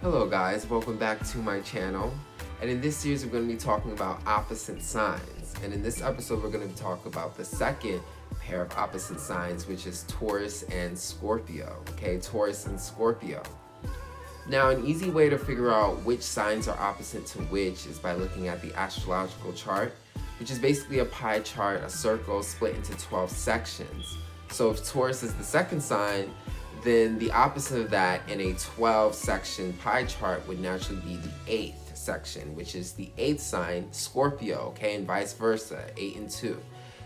Hello guys, welcome back to my channel. And in this series we're going to be talking about opposite signs. And in this episode we're going to talk about the second pair of opposite signs, which is Taurus and Scorpio. Okay, Taurus and Scorpio. Now, an easy way to figure out which signs are opposite to which is by looking at the astrological chart, which is basically a pie chart, a circle split into 12 sections. So if Taurus is the second sign, then the opposite of that in a 12-section pie chart would naturally be the 8th section, which is the 8th sign, Scorpio, okay, and vice versa, 8 and 2.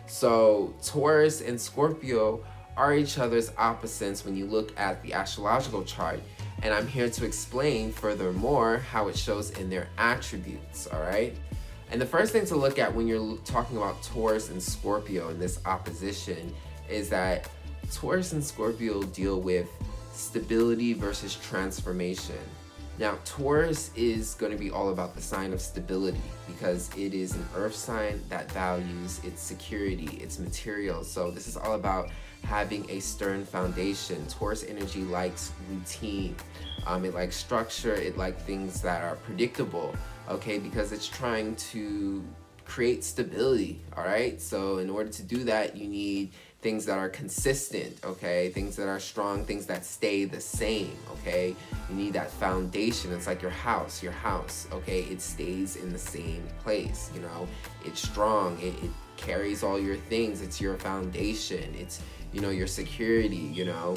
So Taurus and Scorpio are each other's opposites when you look at the astrological chart, and I'm here to explain furthermore how it shows in their attributes, all right? And the first thing to look at when you're talking about Taurus and Scorpio in this opposition is that Taurus and Scorpio deal with stability versus transformation. Now, Taurus is going to be all about the sign of stability because it is an earth sign that values its security, its materials. So this is all about having a stern foundation. Taurus energy likes routine. It likes structure. It likes things that are predictable, okay, because it's trying to create stability, all right? So in order to do that, you need things that are consistent, okay? Things that are strong, things that stay the same, okay? You need that foundation. It's like your house, okay? It stays in the same place, you know? It's strong, it carries all your things. It's your foundation. It's, you know, your security, you know?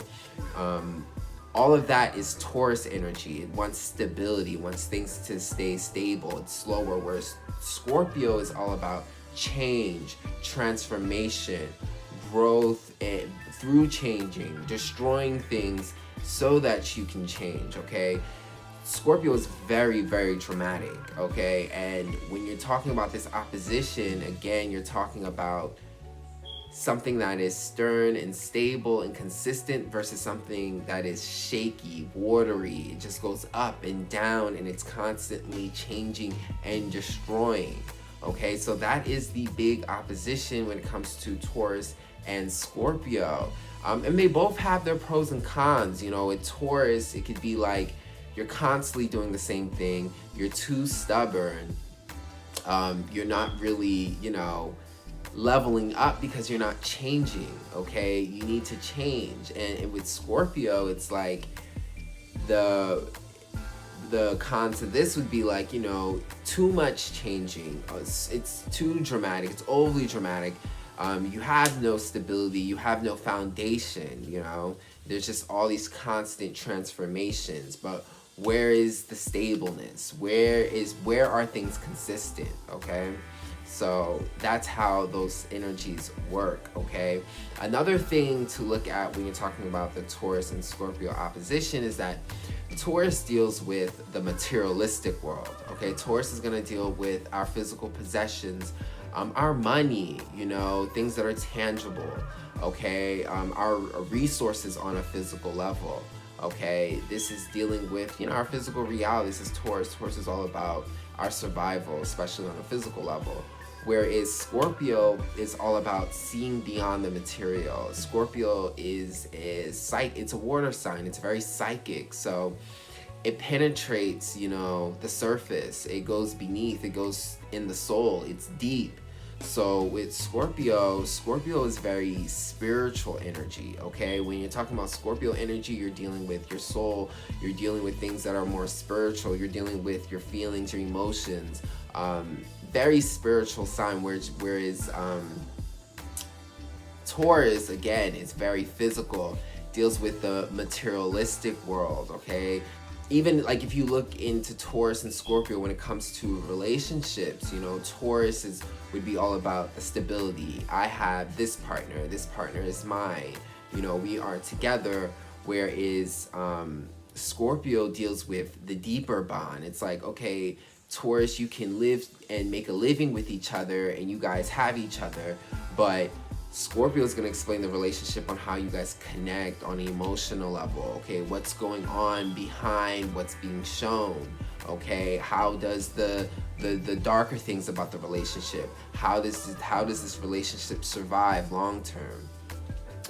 All of that is Taurus energy. It wants stability, wants things to stay stable. It's slower, whereas Scorpio is all about change, transformation, growth, and through changing, destroying things so that you can change, okay? Scorpio is very, very dramatic, okay? And when you're talking about this opposition, again, you're talking about something that is stern and stable and consistent versus something that is shaky, watery. It just goes up and down and it's constantly changing and destroying. Okay, so that is the big opposition when it comes to Taurus and Scorpio. And they both have their pros and cons. You know, with Taurus, it could be like you're constantly doing the same thing. You're too stubborn. You're not really, you know, leveling up because you're not changing, okay? You need to change. And with Scorpio, it's like the con to this would be like, you know, too much changing. It's too dramatic. It's overly dramatic. You have no stability. You have no foundation, you know? There's just all these constant transformations. But where is the stableness? Where are things consistent, okay? So that's how those energies work, okay? Another thing to look at when you're talking about the Taurus and Scorpio opposition is that Taurus deals with the materialistic world, okay? Taurus is gonna deal with our physical possessions, our money, you know, things that are tangible, okay? Our resources on a physical level, okay? This is dealing with, you know, our physical reality. This is Taurus. Taurus is all about our survival, especially on a physical level. Whereas Scorpio is all about seeing beyond the material. Scorpio is it's a water sign. It's very psychic. So it penetrates, you know, the surface. It goes beneath. It goes in the soul. It's deep. So with Scorpio is very spiritual energy, okay? When you're talking about Scorpio energy, you're dealing with your soul. You're dealing with things that are more spiritual. You're dealing with your feelings, your emotions. Very spiritual sign, whereas Taurus, again, is very physical, deals with the materialistic world, okay? Even like if you look into Taurus and Scorpio when it comes to relationships, you know, Taurus would be all about the stability. I have this partner is mine, you know, we are together, whereas Scorpio deals with the deeper bond. It's like, okay, Taurus, you can live and make a living with each other and you guys have each other, but Scorpio is going to explain the relationship on how you guys connect on an emotional level, okay? What's going on behind what's being shown, okay? How does the darker things about the relationship, how does this relationship survive long term?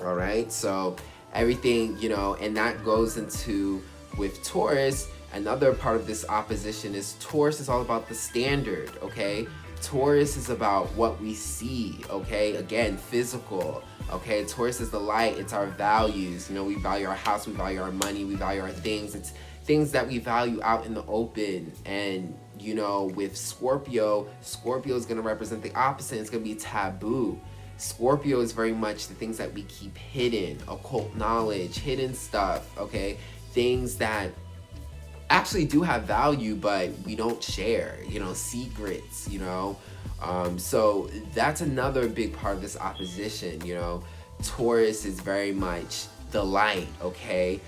All right, so everything, you know, and that goes into with Taurus Another part of this opposition is Taurus is all about the standard, okay? Taurus is about what we see, okay? Again, physical, okay? Taurus is the light, it's our values. You know, we value our house, we value our money, we value our things. It's things that we value out in the open. And, you know, with Scorpio, Scorpio is going to represent the opposite. It's going to be taboo. Scorpio is very much the things that we keep hidden, occult knowledge, hidden stuff, okay? Things that actually do have value, but we don't share, you know, secrets, you know? So that's another big part of this opposition, you know? Taurus is very much the light, okay?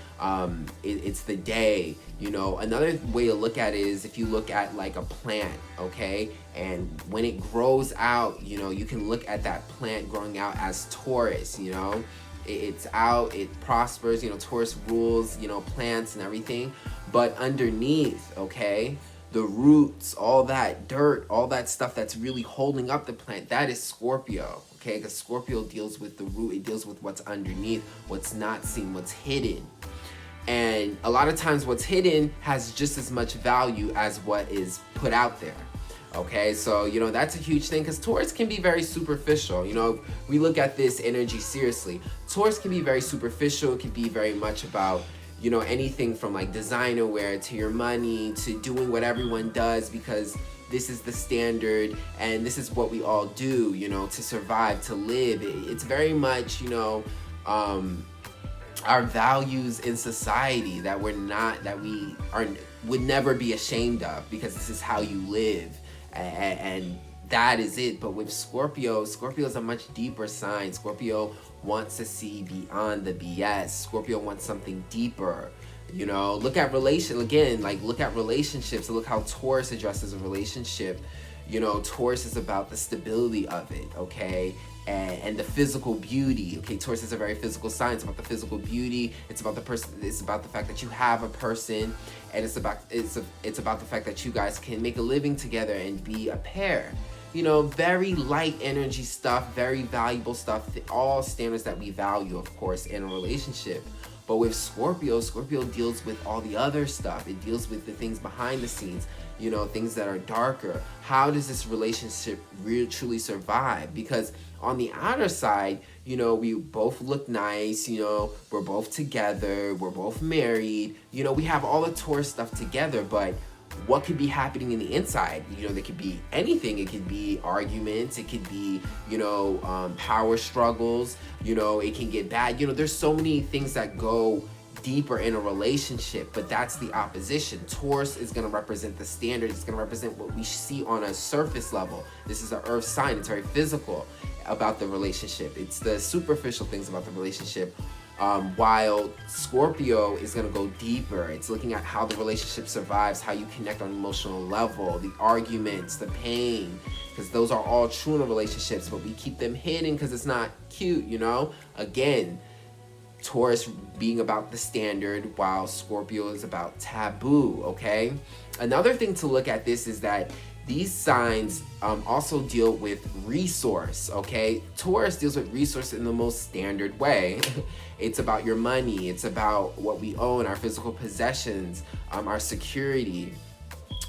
It's the day, you know? Another way to look at it is if you look at like a plant, okay? And when it grows out, you know, you can look at that plant growing out as Taurus, you know? It's out, it prospers, you know, Taurus rules, you know, plants and everything. But underneath, okay, the roots, all that dirt, all that stuff that's really holding up the plant, that is Scorpio, okay? Because Scorpio deals with the root, it deals with what's underneath, what's not seen, what's hidden. And a lot of times what's hidden has just as much value as what is put out there. Okay, so, you know, that's a huge thing because Taurus can be very superficial. You know, we look at this energy seriously. Taurus can be very superficial. It can be very much about, you know, anything from like designer wear to your money to doing what everyone does because this is the standard and this is what we all do, you know, to survive, to live. It's very much, you know, our values in society that we would never be ashamed of because this is how you live. And that is it. But with Scorpio, Scorpio is a much deeper sign. Scorpio wants to see beyond the BS. Scorpio wants something deeper. You know, look at look at relationships. Look how Taurus addresses a relationship. You know, Taurus is about the stability of it, okay? And the physical beauty. Okay, Taurus is a very physical sign. It's about the physical beauty. It's about the person. It's about the fact that you have a person, and it's about the fact that you guys can make a living together and be a pair. You know, very light energy stuff, very valuable stuff. All standards that we value, of course, in a relationship. But with Scorpio, Scorpio deals with all the other stuff. It deals with the things behind the scenes, you know, things that are darker. How does this relationship really truly survive? Because on the outer side, you know, we both look nice, you know, we're both together, we're both married, you know, we have all the Taurus stuff together, but what could be happening in the inside? You know, there could be anything. It could be arguments. It could be, you know, power struggles. You know, it can get bad. You know, there's so many things that go deeper in a relationship, but that's the opposition. Taurus is going to represent the standard. It's going to represent what we see on a surface level. This is an earth sign. It's very physical about the relationship. It's the superficial things about the relationship. While Scorpio is going to go deeper. It's looking at how the relationship survives, how you connect on an emotional level, the arguments, the pain, because those are all true in a relationships, but we keep them hidden because it's not cute, you know? Again, Taurus being about the standard while Scorpio is about taboo, okay? Another thing to look at this is that these signs also deal with resource, okay? Taurus deals with resource in the most standard way. It's about your money. It's about what we own, our physical possessions, our security,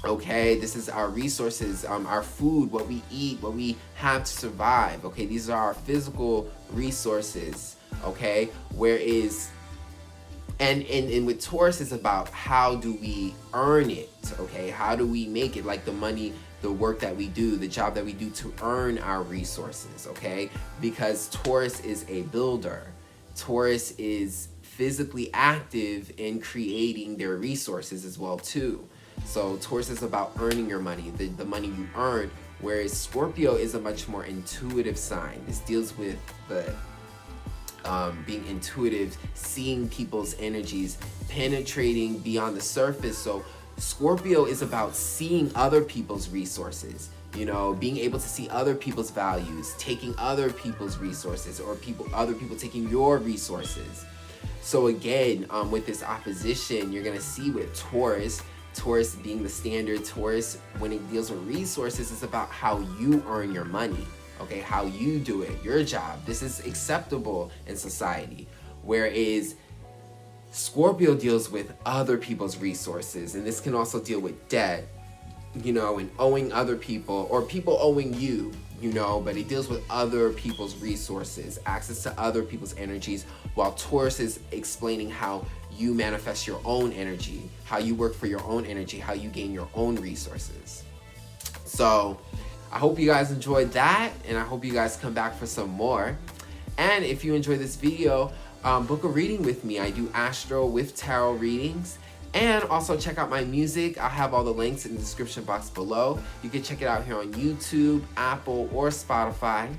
okay? This is our resources, our food, what we eat, what we have to survive, okay? These are our physical resources, okay? Whereas, and with Taurus, it's about how do we earn it, okay? How do we make it, like the money, the work that we do, the job that we do to earn our resources, okay? Because Taurus is a builder. Taurus is physically active in creating their resources as well too. So Taurus is about earning your money, the money you earn, whereas Scorpio is a much more intuitive sign. This deals with the being intuitive, seeing people's energies, penetrating beyond the surface. So Scorpio is about seeing other people's resources, you know, being able to see other people's values, taking other people's resources, or other people taking your resources. So again, with this opposition, you're gonna see with Taurus being the standard. Taurus, when it deals with resources, is about how you earn your money, okay, how you do it, your job. This is acceptable in society. Whereas Scorpio deals with other people's resources, and this can also deal with debt, you know, and owing other people or people owing you, you know, but it deals with other people's resources, access to other people's energies, while Taurus is explaining how you manifest your own energy, how you work for your own energy, how you gain your own resources. So I hope you guys enjoyed that, and I hope you guys come back for some more. And if you enjoyed this video, book a reading with me. I do astro with tarot readings. And also check out my music. I'll have all the links in the description box below. You can check it out here on YouTube, Apple, or Spotify.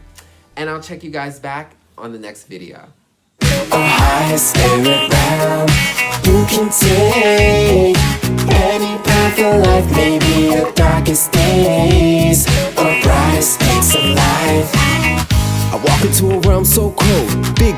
And I'll check you guys back on the next video. I stare around. You can take any path of life, maybe the darkest days or brightest days of life. I walk into a realm so cold, big